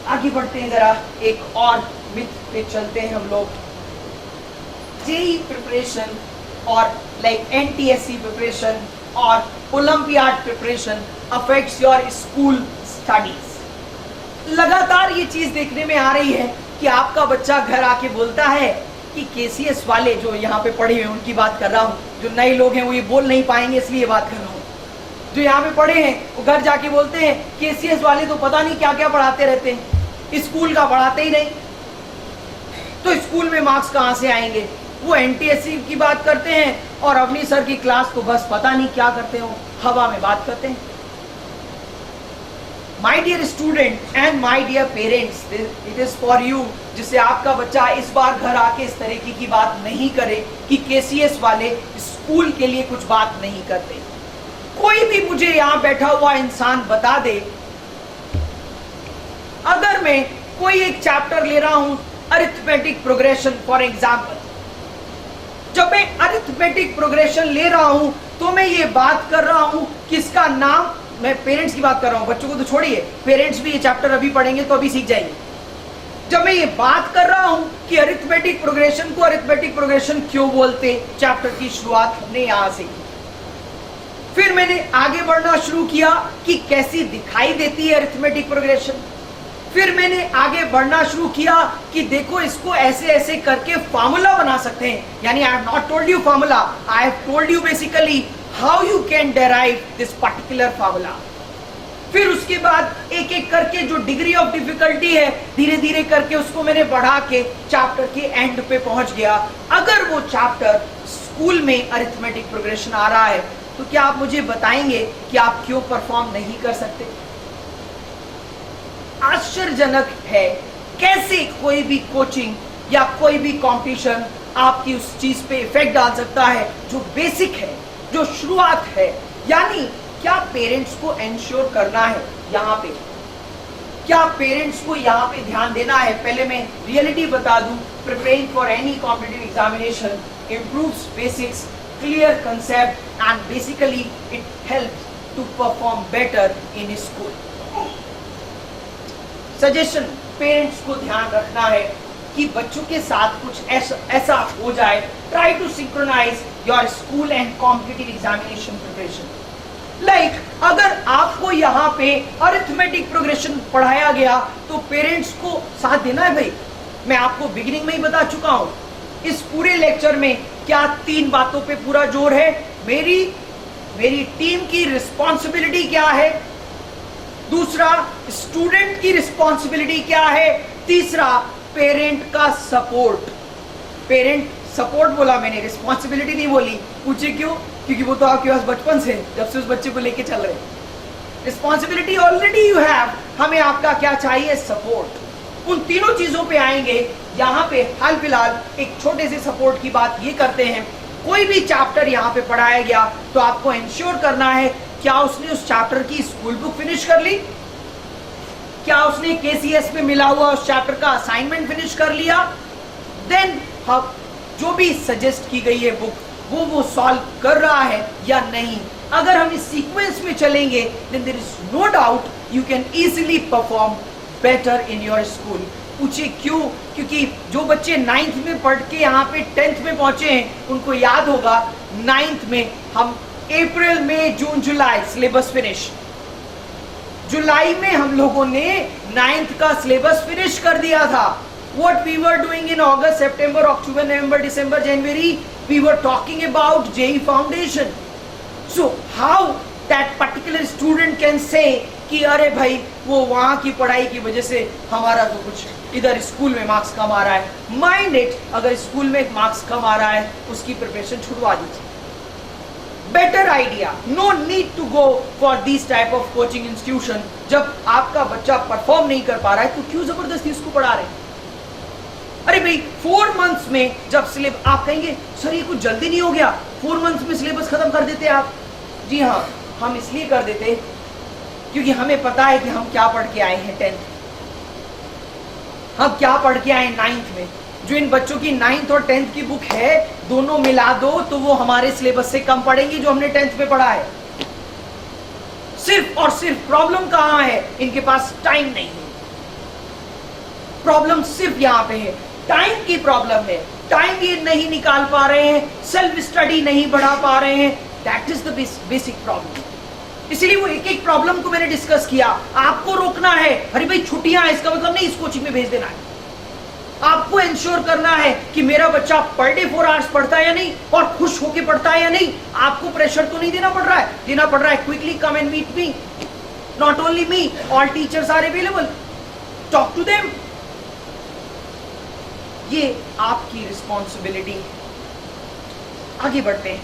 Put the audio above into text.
आगे बढ़ते हैं, जरा एक और मिथ पे चलते हैं हम लोग। जेई प्रिपरेशन और लाइक एनटीएससी प्रिपरेशन और olympiad preparation affects your school studies. लगातार ये चीज देखने में आ रही है कि आपका बच्चा घर आके बोलता है कि केसीएस वाले जो यहाँ पे पढ़े हैं उनकी बात कर रहा हूँ, जो नए लोग हैं वो ये बोल नहीं पाएंगे इसलिए ये बात कर रहा हूँ। जो यहाँ पे पढ़े हैं वो घर जाके बोलते हैं केसीएस वाले तो पता नहीं क्या क्या पढ़ाते रहते हैं, स्कूल का पढ़ाते ही नहीं, तो स्कूल में मार्क्स कहाँ से आएंगे। वो एनटीएससी की बात करते हैं और अवनी सर की क्लास तो बस पता नहीं क्या करते हो, हवा में बात करते हैं। My dear student and my dear parents, it is for you, जिससे आपका बच्चा इस बार घर आके इस तरीके की बात नहीं करे कि केसीएस वाले स्कूल के लिए कुछ बात नहीं करते। कोई भी मुझे यहां बैठा हुआ इंसान बता दे, अगर मैं कोई एक चैप्टर ले रहा हूं अरिथमेटिक प्रोग्रेशन फॉर एग्जाम्पल, जब मैं अरिथमेटिक प्रोग्रेशन ले रहा हूं तो मैं ये बात कर रहा हूं कि इसका नाम, मैं पेरेंट्स की बात कर रहा हूं, बच्चों को तो छोड़िए, पेरेंट्स भी ये चैप्टर अभी पढ़ेंगे तो अभी सीख जाएंगे। जब मैं ये बात कर रहा हूं कि अरिथमेटिक प्रोग्रेशन को अरिथमेटिक प्रोग्रेशन क्यों बोलते, चैप्टर की शुरुआत हमने यहां से की। फिर मैंने आगे बढ़ना शुरू किया कि कैसी दिखाई देती है अरिथमेटिक प्रोग्रेशन। फिर मैंने आगे बढ़ना शुरू किया कि देखो इसको ऐसे ऐसे करके फार्मूला बना सकते हैं, यानी I have not told you formula, I have told you basically how you can derive this particular formula. फिर उसके बाद एक एक करके जो डिग्री ऑफ डिफिकल्टी है धीरे धीरे करके उसको मैंने बढ़ा के चैप्टर के एंड पे पहुंच गया। अगर वो चैप्टर स्कूल में अरिथमेटिक प्रोग्रेशन आ रहा है तो क्या आप मुझे बताएंगे कि आप क्यों परफॉर्म नहीं कर सकते? आश्चर्यजनक है कैसे कोई भी कोचिंग या कोई भी कंपटीशन आपकी उस चीज पे इफेक्ट डाल सकता है जो बेसिक है, जो शुरुआत है। यानी क्या पेरेंट्स को एंश्योर करना है यहाँ पे, क्या पेरेंट्स को यहाँ पे ध्यान देना है? पहले मैं रियलिटी बता दूं, preparing for any competitive examination improves basics, clear concept and basically it helps to perform better in school. Suggestion, parents को ध्यान रखना है कि बच्चों के साथ कुछ ऐसा हो जाए, try to synchronise your school and competitive examination preparation. Like अगर आपको यहाँ पे अरिथमेटिक प्रोग्रेशन पढ़ाया गया तो पेरेंट्स को साथ देना है। भाई मैं आपको बिगिनिंग में ही बता चुका हूँ, इस पूरे लेक्चर में क्या 3 बातों पे पूरा जोर है। मेरी टीम की रिस्पॉन्सिबिलिटी क्या है, दूसरा स्टूडेंट की रिस्पॉन्सिबिलिटी क्या है, तीसरा पेरेंट का सपोर्ट। पेरेंट सपोर्ट बोला मैंने, रिस्पॉन्सिबिलिटी नहीं बोली। पूछे क्यों? क्योंकि वो तो आपके पास बचपन से, जब से उस बच्चे को लेके चल रहे। रिस्पॉन्सिबिलिटी ऑलरेडी यू हैव, हमें आपका क्या चाहिए? सपोर्ट। उन तीनों चीजों पे आएंगे। यहाँ पे हाल फिलहाल एक छोटे से सपोर्ट की बात ये करते हैं, कोई भी चैप्टर यहाँ पे पढ़ाया गया तो आपको इंश्योर करना है क्या उसने उस चैप्टर की स्कूल बुक फिनिश कर ली, क्या उसने केसीएस में मिला हुआ उस चैप्टर का असाइनमेंट फिनिश कर लिया, देन जो भी सजेस्ट की गई है बुक वो सॉल्व कर रहा है या नहीं। अगर हम इस सीक्वेंस में चलेंगे then there is no doubt you can easily perform better in your school. पूछिए क्यों? क्योंकि जो बच्चे 9th में पढ़ के यहाँ पे 10th में पहुंचे हैं उनको याद होगा 9th में हम अप्रैल मई जून जुलाई सिलेबस फिनिश, जुलाई में हम लोगों ने 9th का सिलेबस फिनिश कर दिया था। What we were doing in August, September, October, November, December, January, we were talking about JEE Foundation. So how that particular student can say कि अरे भाई वो वहां की पढ़ाई की वजह से हमारा तो कुछ इधर स्कूल में मार्क्स कम आ रहा है। माइंड इट, अगर स्कूल में मार्क्स कम आ रहा है उसकी प्रिपरेशन छुड़वा दीजिए। Better idea, no need to go for this type of coaching institution. जब आपका बच्चा परफॉर्म नहीं कर पा रहा है तो क्यों जबरदस्ती उसको पढ़ा रहे हैं? अरे भाई 4 मंथ्स में जब सिलेबस, आप कहेंगे सर ये कुछ जल्दी नहीं हो गया, 4 मंथ्स में सिलेबस खत्म कर देते आप? जी हाँ, हम इसलिए कर देते क्योंकि हमें पता है कि हम क्या पढ़ के आए हैं 10th, हम क्या पढ़ के आए 9th में। जो इन बच्चों की 9th और 10th की बुक है दोनों मिला दो तो वो हमारे सिलेबस से कम पढ़ेंगी जो हमने 10th में पढ़ा है। सिर्फ और सिर्फ प्रॉब्लम कहां है? इनके पास टाइम नहीं है। प्रॉब्लम सिर्फ यहाँ पे है, टाइम की प्रॉब्लम है, टाइम ये नहीं निकाल पा रहे हैं, सेल्फ स्टडी नहीं बढ़ा पा रहे हैं, that is the basic problem. इसीलिए वो एक एक प्रॉब्लम को मैंने डिस्कस किया। आपको रोकना है, अरे भाई छुट्टियां हैं इसका मतलब नहीं इस कोचिंग में भेज देना है। आपको इंश्योर करना है कि मेरा बच्चा पर डे 4 आवर्स पढ़ता है या नहीं, और खुश होकर पढ़ता है या नहीं। आपको प्रेशर तो नहीं देना पड़ रहा है, देना पड़ रहा है quickly come and meet me, not only me, all teachers are available, talk to them. ये आपकी रिस्पॉन्सिबिलिटी। आगे बढ़ते हैं।